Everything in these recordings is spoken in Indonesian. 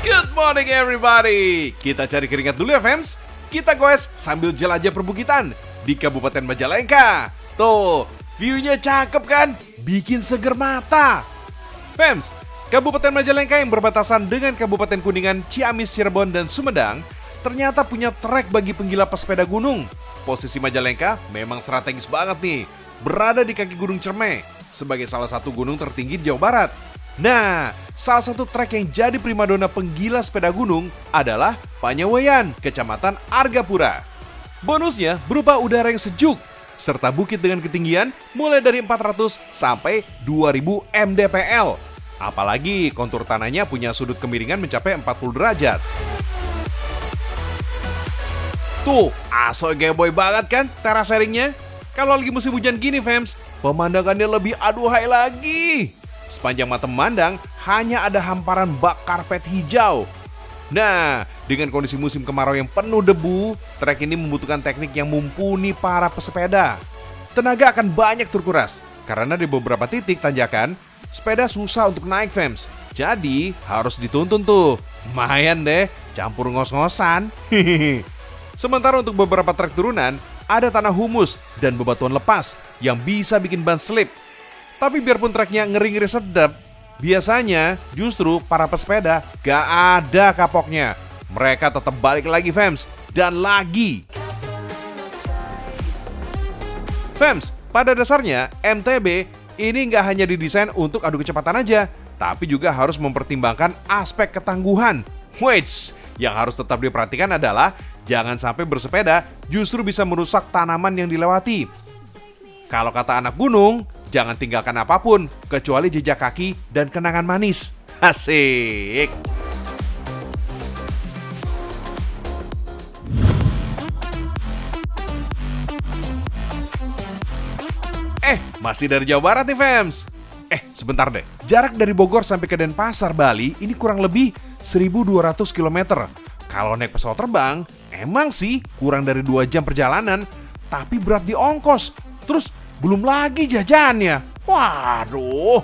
Good morning everybody. Kita cari keringat dulu ya fams. Kita goes sambil jelajah perbukitan di Kabupaten Majalengka. Tuh, view-nya cakep kan? Bikin seger mata. Fams, Kabupaten Majalengka yang berbatasan dengan Kabupaten Kuningan, Ciamis, Cirebon, dan Sumedang ternyata punya trek bagi penggila pesepeda gunung. Posisi Majalengka memang strategis banget nih, berada di kaki Gunung Cermai sebagai salah satu gunung tertinggi di Jawa Barat. Nah, salah satu trek yang jadi primadona penggila sepeda gunung adalah Panyaweyan, Kecamatan Argapura. Bonusnya berupa udara yang sejuk, serta bukit dengan ketinggian mulai dari 400 sampai 2000 mdpl. Apalagi kontur tanahnya punya sudut kemiringan mencapai 40 derajat. Tuh, aso geboy banget kan terasering-nya? Kalau lagi musim hujan gini fams, pemandangannya lebih aduhai lagi. Sepanjang mata memandang, hanya ada hamparan bak karpet hijau. Nah, dengan kondisi musim kemarau yang penuh debu, trek ini membutuhkan teknik yang mumpuni para pesepeda. Tenaga akan banyak terkuras, karena di beberapa titik tanjakan, sepeda susah untuk naik fams. Jadi, harus dituntun tuh. Lumayan deh, campur ngos-ngosan. Sementara untuk beberapa trek turunan, ada tanah humus dan bebatuan lepas yang bisa bikin ban slip. Tapi biarpun treknya ngeri-ngeri sedap, biasanya justru para pesepeda gak ada kapoknya. Mereka tetap balik lagi fams, dan lagi. Fams, pada dasarnya MTB ini gak hanya didesain untuk adu kecepatan aja, tapi juga harus mempertimbangkan aspek ketangguhan. Wait, yang harus tetap diperhatikan adalah jangan sampai bersepeda justru bisa merusak tanaman yang dilewati. Kalau kata anak gunung, jangan tinggalkan apapun kecuali jejak kaki dan kenangan manis. Asik. Masih dari Jawa Barat nih fams. Sebentar deh. Jarak dari Bogor sampai ke Denpasar, Bali ini kurang lebih 1.200 km. Kalau naik pesawat terbang, emang sih kurang dari 2 jam perjalanan, tapi berat di ongkos. Terus belum lagi jajannya. Waduh.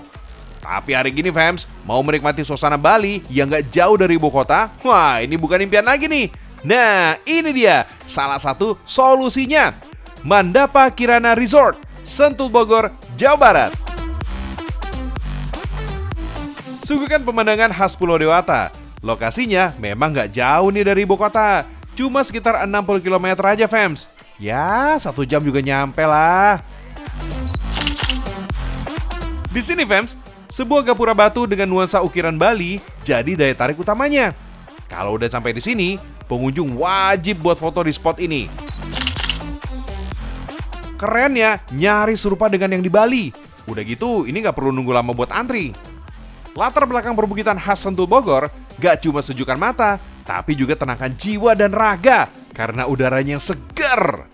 Tapi hari gini fams, mau menikmati suasana Bali yang gak jauh dari ibu kota, wah ini bukan impian lagi nih. Nah, ini dia salah satu solusinya. Mandapa Kirana Resort, Sentul Bogor, Jawa Barat. Suguhkan pemandangan khas Pulau Dewata. Lokasinya memang gak jauh nih dari ibu kota, cuma sekitar 60 km aja fams. Ya, 1 jam juga nyampe lah. Di sini fams, sebuah gapura batu dengan nuansa ukiran Bali jadi daya tarik utamanya. Kalau udah sampai di sini, pengunjung wajib buat foto di spot ini. Keren ya, nyaris serupa dengan yang di Bali. Udah gitu, ini gak perlu nunggu lama buat antri. Latar belakang perbukitan khas Sentul Bogor gak cuma sejukkan mata, tapi juga tenangkan jiwa dan raga karena udaranya yang segar.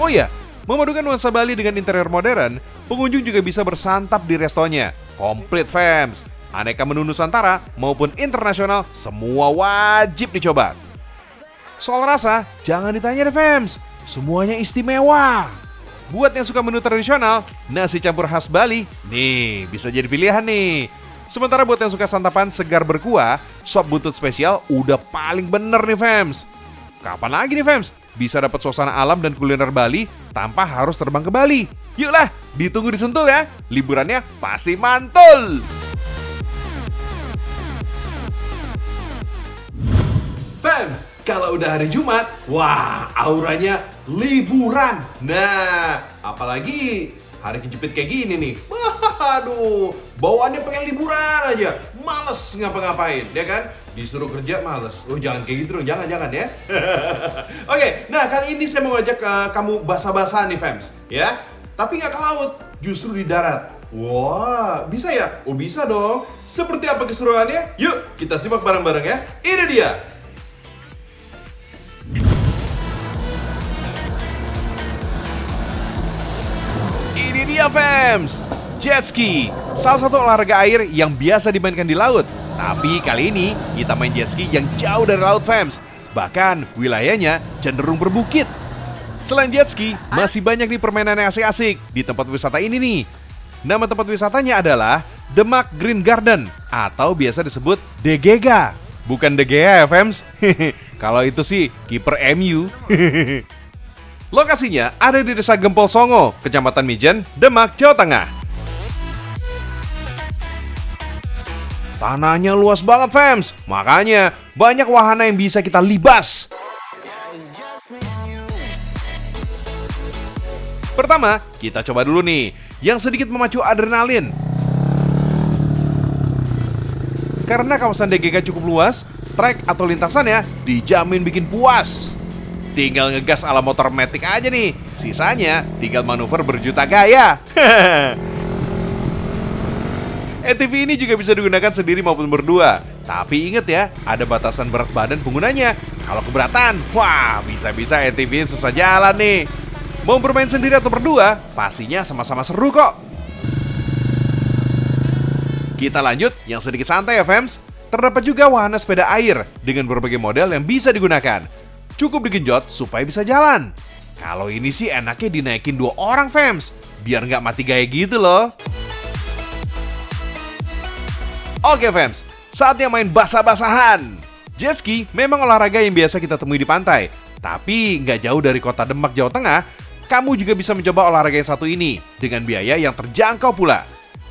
Oh iya, memadukan nuansa Bali dengan interior modern, pengunjung juga bisa bersantap di restonya. Komplit fams, aneka menu Nusantara maupun internasional semua wajib dicoba. Soal rasa, jangan ditanya deh fams, semuanya istimewa. Buat yang suka menu tradisional, nasi campur khas Bali, nih bisa jadi pilihan nih. Sementara buat yang suka santapan segar berkuah, sop buntut spesial udah paling bener nih fams. Kapan lagi nih fams bisa dapat suasana alam dan kuliner Bali tanpa harus terbang ke Bali? Yuklah, ditunggu di Sentul ya, liburannya pasti mantul. Fams, kalau udah hari Jumat, wah auranya liburan. Nah, apalagi hari kejepit kayak gini nih. Waduh, bawaannya pengen liburan aja. Males ngapa-ngapain, ya kan? Disuruh kerja males. Oh jangan kayak gitu dong, jangan ya. Oke, nah kali ini saya mau ngajak kamu basah-basahan nih fams, ya. Tapi nggak ke laut, justru di darat. Wah, bisa ya? Oh bisa dong. Seperti apa keseruannya? Yuk, kita simak bareng-bareng ya. Ini dia. Ini dia fams, jet ski, salah satu olahraga air yang biasa dimainkan di laut. Tapi kali ini kita main jet ski yang jauh dari laut fams. Bahkan wilayahnya cenderung berbukit. Selain jet ski, masih banyak nih permainan yang asik-asik di tempat wisata ini nih. Nama tempat wisatanya adalah Demak Green Garden atau biasa disebut DGGA. Bukan DGA ya, Fems. Kalau itu sih kiper MU. Lokasinya ada di Desa Gempol Songo, Kecamatan Mijen, Demak, Jawa Tengah. Tanahnya luas banget, Fems. Makanya banyak wahana yang bisa kita libas. Pertama, kita coba dulu nih yang sedikit memacu adrenalin. Karena kawasan DGK cukup luas, trek atau lintasannya dijamin bikin puas. Tinggal ngegas ala motor matic aja nih. Sisanya tinggal manuver berjuta gaya. ATV ini juga bisa digunakan sendiri maupun berdua. Tapi inget ya, ada batasan berat badan penggunanya. Kalau keberatan, wah bisa-bisa ATV susah jalan nih. Mau bermain sendiri atau berdua, pastinya sama-sama seru kok. Kita lanjut yang sedikit santai ya, Fems. Terdapat juga wahana sepeda air dengan berbagai model yang bisa digunakan. Cukup digenjot supaya bisa jalan. Kalau ini sih enaknya dinaikin 2 orang, Fems, biar nggak mati gaya gitu loh. Oke, Fems, saatnya main basah-basahan. Jet ski memang olahraga yang biasa kita temui di pantai. Tapi nggak jauh dari kota Demak, Jawa Tengah, kamu juga bisa mencoba olahraga yang satu ini dengan biaya yang terjangkau pula.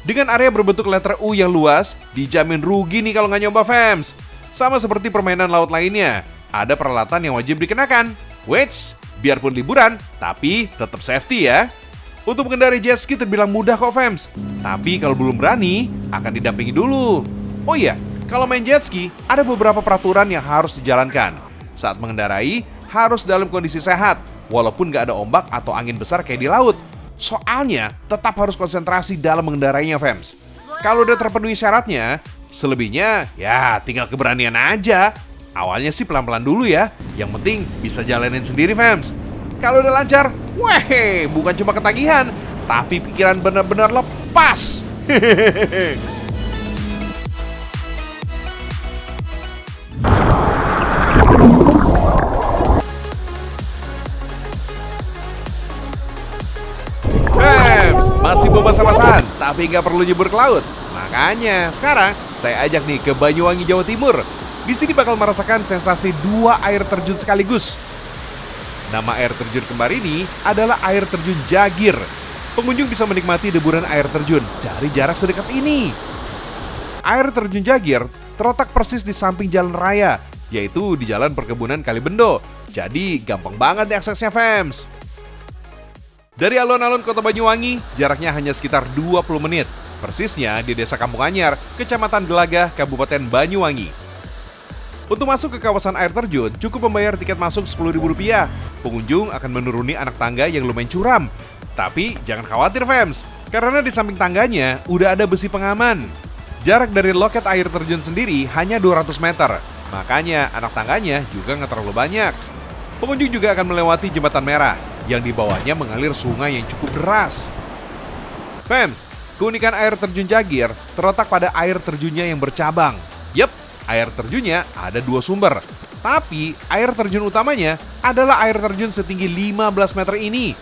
Dengan area berbentuk letter U yang luas, dijamin rugi nih kalau nggak nyoba, Fems. Sama seperti permainan laut lainnya, ada peralatan yang wajib dikenakan. Wait, biarpun liburan, tapi tetap safety ya. Untuk mengendarai jet ski terbilang mudah kok, Fems. Tapi kalau belum berani, akan didampingi dulu. Oh iya, kalau main jet ski, ada beberapa peraturan yang harus dijalankan. Saat mengendarai, harus dalam kondisi sehat, walaupun nggak ada ombak atau angin besar kayak di laut. Soalnya, tetap harus konsentrasi dalam mengendarainya, Fems. Kalau udah terpenuhi syaratnya, selebihnya ya tinggal keberanian aja. Awalnya sih pelan-pelan dulu ya, yang penting bisa jalanin sendiri, Fems. Kalau udah lancar, weh, bukan cuma ketagihan, tapi pikiran benar-benar lepas. Fems, masih mau basah-basahan, tapi nggak perlu nyebur ke laut. Makanya sekarang saya ajak nih ke Banyuwangi, Jawa Timur. Di sini bakal merasakan sensasi 2 air terjun sekaligus. Nama air terjun kembar ini adalah air terjun Jagir. Pengunjung bisa menikmati deburan air terjun dari jarak sedekat ini. Air terjun Jagir terletak persis di samping jalan raya, yaitu di Jalan Perkebunan Kalibendo. Jadi gampang banget aksesnya, Fems. Dari alun-alun kota Banyuwangi, jaraknya hanya sekitar 20 menit. Persisnya di Desa Kampung Anyar, Kecamatan Gelagah, Kabupaten Banyuwangi. Untuk masuk ke kawasan air terjun, cukup membayar tiket masuk Rp10.000. Pengunjung akan menuruni anak tangga yang lumayan curam. Tapi jangan khawatir, Fems, karena di samping tangganya udah ada besi pengaman. Jarak dari loket air terjun sendiri hanya 200 meter. Makanya anak tangganya juga nggak terlalu banyak. Pengunjung juga akan melewati jembatan merah yang di bawahnya mengalir sungai yang cukup deras. Fems, keunikan air terjun Jagir terletak pada air terjunnya yang bercabang. Yep, air terjunnya ada 2 sumber. Tapi air terjun utamanya adalah air terjun setinggi 15 meter ini.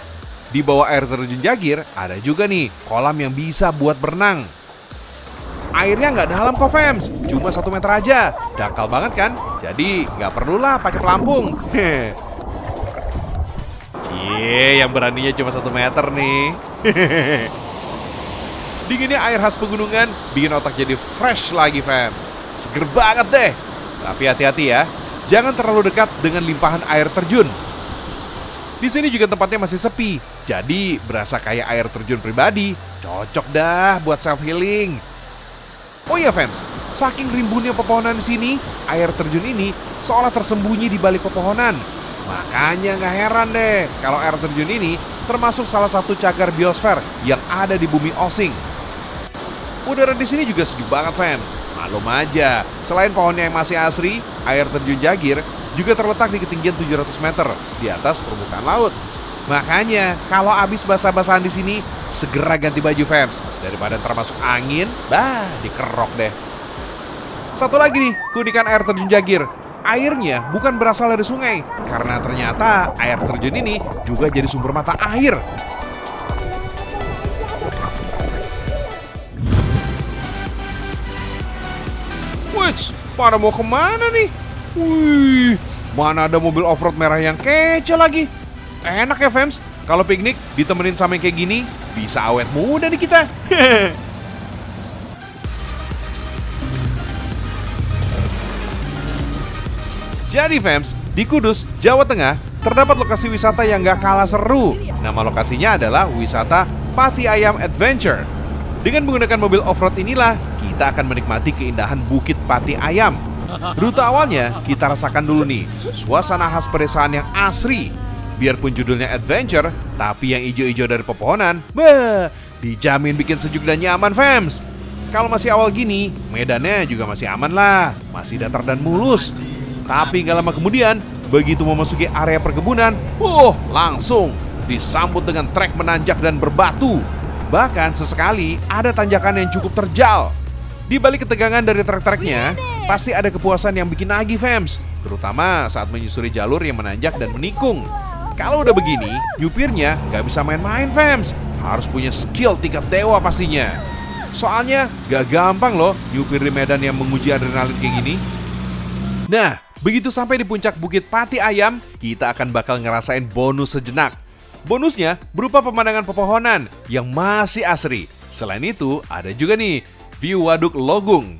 Di bawah air terjun Jagir ada juga nih kolam yang bisa buat berenang. Airnya nggak dalam kok, Fems, cuma 1 meter aja. Dangkal banget kan? Jadi nggak perlulah pakai pelampung. Cie, yang beraninya cuma 1 meter nih. Dinginnya air khas pegunungan bikin otak jadi fresh lagi, Fems. Seger banget deh. Tapi hati-hati ya, jangan terlalu dekat dengan limpahan air terjun. Di sini juga tempatnya masih sepi, jadi berasa kayak air terjun pribadi. Cocok dah buat self healing. Oh iya, Fems, saking rimbunnya pepohonan di sini, air terjun ini seolah tersembunyi di balik pepohonan. Makanya nggak heran deh kalau air terjun ini termasuk salah satu cagar biosfer yang ada di bumi Osing. Udara di sini juga sejuk banget, Fems. Maklum aja, selain pohonnya yang masih asri, air terjun Jagir juga terletak di ketinggian 700 meter di atas permukaan laut. Makanya, kalau abis basah-basahan di sini, segera ganti baju, Fems. Daripada termasuk angin, dikerok deh. Satu lagi nih, keunikan air terjun Jagir. Airnya bukan berasal dari sungai, karena ternyata air terjun ini juga jadi sumber mata air. Wits, pada mau kemana nih? Wih, mana ada mobil off-road merah yang kece lagi. Enak ya Fems, kalau piknik ditemenin sama yang kayak gini, bisa awet muda nih kita. Jadi Fems, di Kudus, Jawa Tengah, terdapat lokasi wisata yang gak kalah seru. Nama lokasinya adalah wisata Pati Ayam Adventure. Dengan menggunakan mobil off-road inilah, kita akan menikmati keindahan Bukit Pati Ayam. Rute awalnya, kita rasakan dulu nih, suasana khas pedesaan yang asri. Biarpun judulnya adventure, tapi yang ijo-ijo dari pepohonan, dijamin bikin sejuk dan nyaman Fems. Kalau masih awal gini, medannya juga masih aman lah, masih datar dan mulus. Tapi gak lama kemudian, begitu memasuki area perkebunan, langsung disambut dengan trek menanjak dan berbatu. Bahkan sesekali ada tanjakan yang cukup terjal. Di balik ketegangan dari trek-treknya, pasti ada kepuasan yang bikin nagih Fems, terutama saat menyusuri jalur yang menanjak dan menikung. Kalau udah begini, nyupirnya gak bisa main-main Fems, harus punya skill tingkat dewa pastinya. Soalnya gak gampang loh nyupir di medan yang menguji adrenalin kayak gini. Nah, begitu sampai di puncak Bukit Pati Ayam, kita akan bakal ngerasain bonus sejenak. Bonusnya berupa pemandangan pepohonan yang masih asri. Selain itu, ada juga nih view Waduk Logung.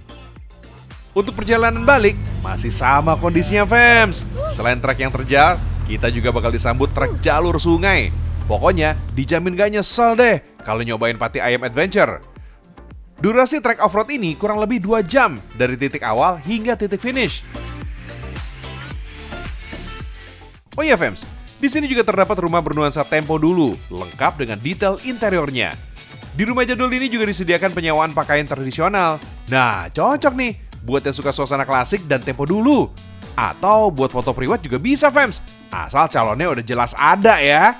Untuk perjalanan balik, masih sama kondisinya Fems. Selain trek yang terjal, kita juga bakal disambut trek jalur sungai. Pokoknya dijamin gak nyesel deh kalau nyobain Pati Ayam Adventure. Durasi trek off-road ini kurang lebih 2 jam dari titik awal hingga titik finish. Oh iya Fems, di sini juga terdapat rumah bernuansa tempo dulu, lengkap dengan detail interiornya. Di rumah jadul ini juga disediakan penyewaan pakaian tradisional. Nah, cocok nih buat yang suka suasana klasik dan tempo dulu. Atau buat foto priwat juga bisa Fems, asal calonnya udah jelas ada ya.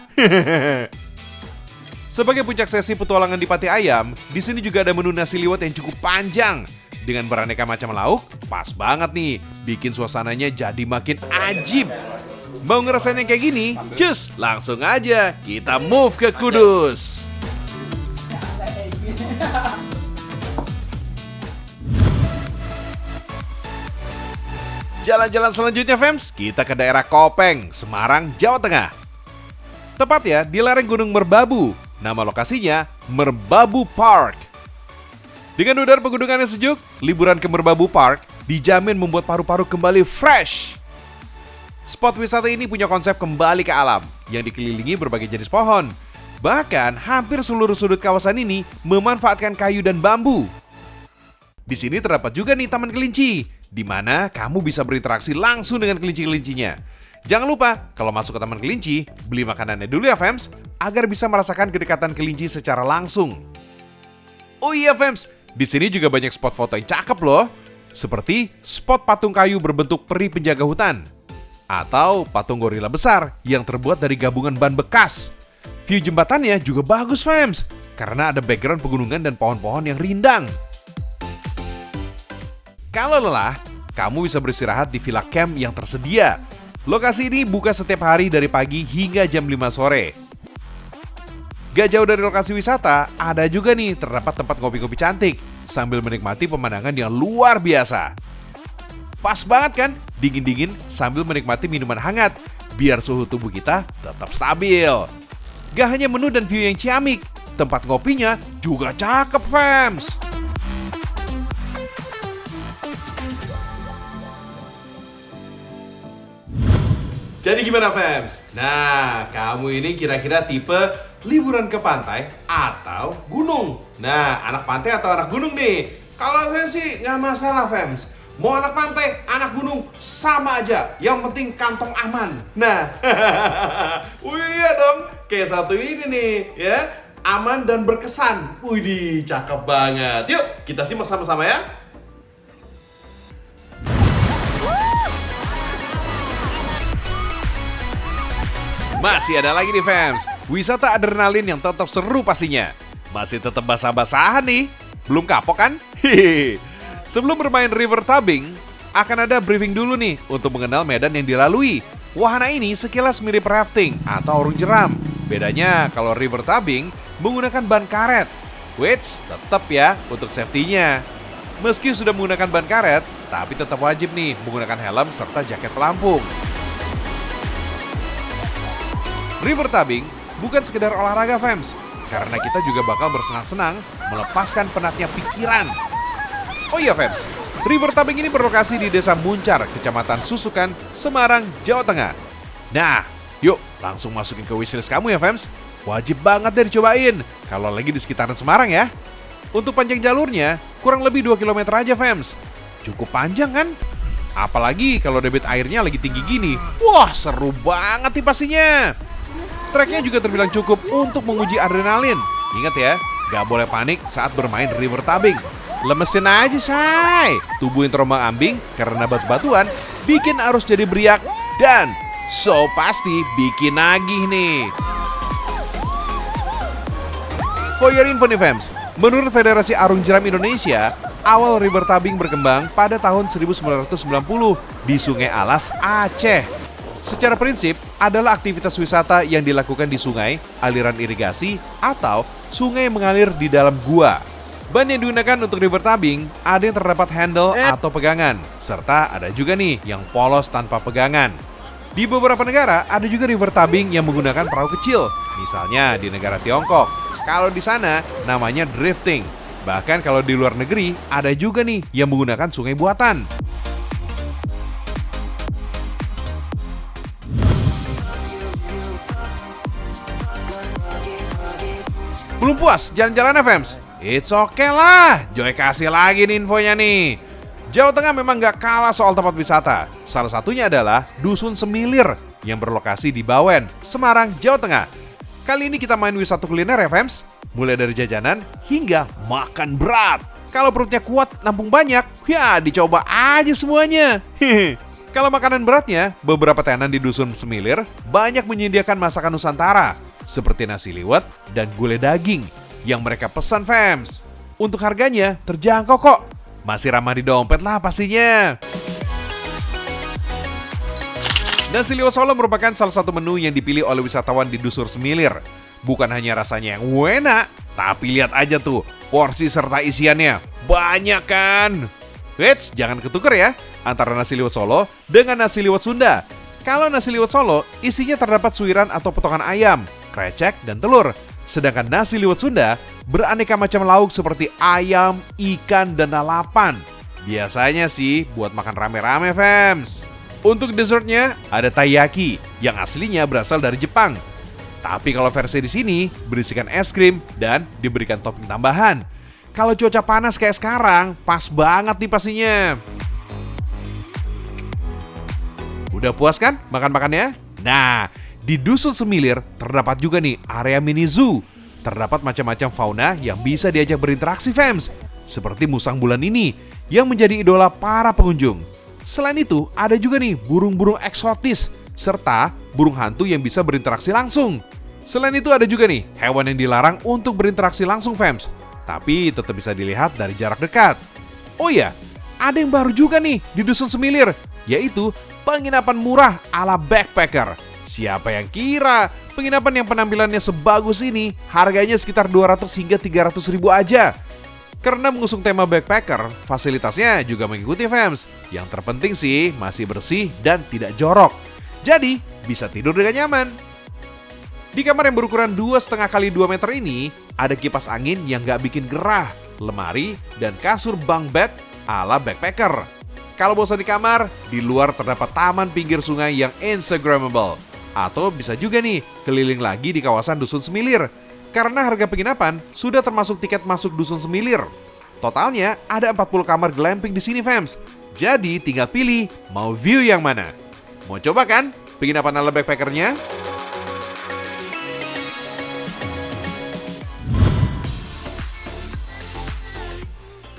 Sebagai puncak sesi petualangan di Pati Ayam, di sini juga ada menu nasi liwet yang cukup panjang. Dengan beraneka macam lauk, pas banget nih, bikin suasananya jadi makin ajib. Mau ngerasain yang kayak gini? Cus, langsung aja kita move ke Kudus. Jalan-jalan selanjutnya Fems, kita ke daerah Kopeng, Semarang, Jawa Tengah. Tepatnya di lereng Gunung Merbabu. Nama lokasinya Merbabu Park. Dengan udara pegunungan yang sejuk, liburan ke Merbabu Park dijamin membuat paru-paru kembali fresh. Spot wisata ini punya konsep kembali ke alam yang dikelilingi berbagai jenis pohon. Bahkan hampir seluruh sudut kawasan ini memanfaatkan kayu dan bambu. Di sini terdapat juga nih taman kelinci, di mana kamu bisa berinteraksi langsung dengan kelinci-kelincinya. Jangan lupa kalau masuk ke taman kelinci, beli makanannya dulu ya Fems, agar bisa merasakan kedekatan kelinci secara langsung. Oh iya Fems, di sini juga banyak spot foto yang cakep loh, seperti spot patung kayu berbentuk peri penjaga hutan. Atau patung gorila besar yang terbuat dari gabungan ban bekas. View jembatannya juga bagus Fems, karena ada background pegunungan dan pohon-pohon yang rindang. Kalau lelah, kamu bisa beristirahat di villa camp yang tersedia. Lokasi ini buka setiap hari dari pagi hingga jam 5 sore. Gak jauh dari lokasi wisata, ada juga nih terdapat tempat kopi-kopi cantik sambil menikmati pemandangan yang luar biasa. Pas banget kan, dingin-dingin sambil menikmati minuman hangat, biar suhu tubuh kita tetap stabil. Gak hanya menu dan view yang ciamik, tempat ngopinya juga cakep Fems. Jadi gimana Fems? Nah, kamu ini kira-kira tipe liburan ke pantai atau gunung? Nah, anak pantai atau anak gunung nih? Kalau saya sih nggak masalah Fems. Mau anak pantai, anak gunung, sama aja. Yang penting kantong aman. Nah, iya dong. Kayak satu ini nih, ya. Aman dan berkesan. Widih, cakep banget. Yuk, kita simak sama-sama ya. Masih ada lagi nih Fems, wisata adrenalin yang tetap seru pastinya. Masih tetap basah-basahan nih, belum kapok kan? Hihihi. Sebelum bermain river tubing, akan ada briefing dulu nih untuk mengenal medan yang dilalui. Wahana ini sekilas mirip rafting atau orung jeram. Bedanya kalau river tubing menggunakan ban karet. Wait, tetap ya untuk safety-nya. Meski sudah menggunakan ban karet, tapi tetap wajib nih menggunakan helm serta jaket pelampung. River tubing bukan sekedar olahraga fams, karena kita juga bakal bersenang-senang melepaskan penatnya pikiran. Oh iya fams, river tubing ini berlokasi di Desa Muncar, Kecamatan Susukan, Semarang, Jawa Tengah. Nah, yuk langsung masukin ke wishlist kamu ya fams. Wajib banget deh dicobain kalau lagi di sekitaran Semarang ya. Untuk panjang jalurnya kurang lebih 2 km aja fams. Cukup panjang kan? Apalagi kalau debit airnya lagi tinggi gini. Wah, seru banget nih pastinya. Treknya juga terbilang cukup untuk menguji adrenalin. Ingat ya, gak boleh panik saat bermain river tubing. Lemesin aja say. Tubuh yang terombang-ambing karena batu-batuan bikin arus jadi beriak dan so pasti bikin nagih nih. For your info nih fams, menurut Federasi Arung Jeram Indonesia, awal river tubing berkembang pada tahun 1990 di Sungai Alas, Aceh. Secara prinsip adalah aktivitas wisata yang dilakukan di sungai, aliran irigasi, atau sungai yang mengalir di dalam gua. Ban yang digunakan untuk river tubing ada yang terdapat handle atau pegangan, serta ada juga nih yang polos tanpa pegangan. Di beberapa negara ada juga river tubing yang menggunakan perahu kecil, misalnya di negara Tiongkok. Kalau di sana namanya drifting. Bahkan kalau di luar negeri ada juga nih yang menggunakan sungai buatan. Belum puas jalan-jalan FMs? It's okay lah, Joy kasih lagi nih infonya nih. Jawa Tengah memang gak kalah soal tempat wisata. Salah satunya adalah Dusun Semilir yang berlokasi di Bawen, Semarang, Jawa Tengah. Kali ini kita main wisata kuliner ya fams. Mulai dari jajanan hingga makan berat. Kalau perutnya kuat, nampung banyak, ya dicoba aja semuanya. Kalau makanan beratnya, beberapa tenan di Dusun Semilir banyak menyediakan masakan Nusantara seperti nasi liwet dan gulai daging yang mereka pesan fams. Untuk harganya terjangkau kok. Masih ramah di dompet lah pastinya. Nasi liwet Solo merupakan salah satu menu yang dipilih oleh wisatawan di Dusun Semilir. Bukan hanya rasanya yang enak, tapi lihat aja tuh porsi serta isiannya. Banyak kan? Wits, jangan ketuker ya antara nasi liwet Solo dengan nasi liwet Sunda. Kalau nasi liwet Solo, isinya terdapat suiran atau potongan ayam, krecek, dan telur. Sedangkan nasi liwet Sunda beraneka macam lauk seperti ayam, ikan, dan lalapan. Biasanya sih buat makan rame-rame fams. Untuk dessertnya ada taiyaki yang aslinya berasal dari Jepang. Tapi kalau versi di sini berisikan es krim dan diberikan topping tambahan. Kalau cuaca panas kayak sekarang, pas banget nih pastinya. Udah puas kan makan-makannya? Nah, di Dusun Semilir terdapat juga nih area mini zoo. Terdapat macam-macam fauna yang bisa diajak berinteraksi fams. Seperti musang bulan ini yang menjadi idola para pengunjung. Selain itu, ada juga nih burung-burung eksotis serta burung hantu yang bisa berinteraksi langsung. Selain itu ada juga nih hewan yang dilarang untuk berinteraksi langsung fams, tapi tetap bisa dilihat dari jarak dekat. Oh iya, ada yang baru juga nih di Dusun Semilir, yaitu penginapan murah ala backpacker. Siapa yang kira penginapan yang penampilannya sebagus ini harganya sekitar 200 hingga 300 ribu aja. Karena mengusung tema backpacker, fasilitasnya juga mengikuti fams. Yang terpenting sih masih bersih dan tidak jorok. Jadi bisa tidur dengan nyaman. Di kamar yang berukuran 2,5 x 2 meter ini ada kipas angin yang gak bikin gerah, lemari, dan kasur bunk bed ala backpacker. Kalau bosan di kamar, di luar terdapat taman pinggir sungai yang instagramable. Atau bisa juga nih keliling lagi di kawasan Dusun Semilir. Karena harga penginapan sudah termasuk tiket masuk Dusun Semilir. Totalnya ada 40 kamar glamping di sini fams. Jadi tinggal pilih mau view yang mana. Mau coba kan penginapan ala backpackernya?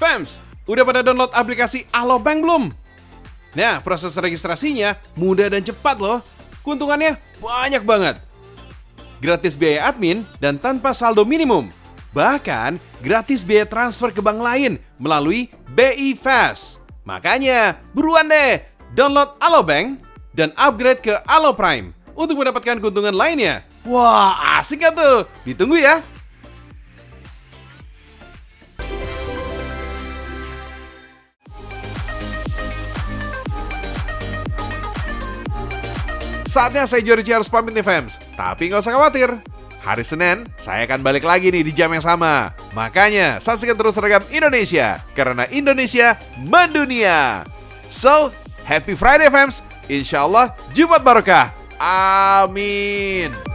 Fams, udah pada download aplikasi Alobank belum? Nah, proses registrasinya mudah dan cepat loh. Keuntungannya banyak banget. Gratis biaya admin dan tanpa saldo minimum. Bahkan gratis biaya transfer ke bank lain melalui BI Fast. Makanya buruan deh download Alobank dan upgrade ke Alo Prime untuk mendapatkan keuntungan lainnya. Wah, asik gak tuh? Ditunggu ya. Saatnya saya Jorici harus pamit nih fams. Tapi nggak usah khawatir. Hari Senin, saya akan balik lagi nih di jam yang sama. Makanya, saksikan terus Seragam Indonesia. Karena Indonesia mendunia. So, happy Friday fams. Insya Allah, Jumat Barokah. Amin.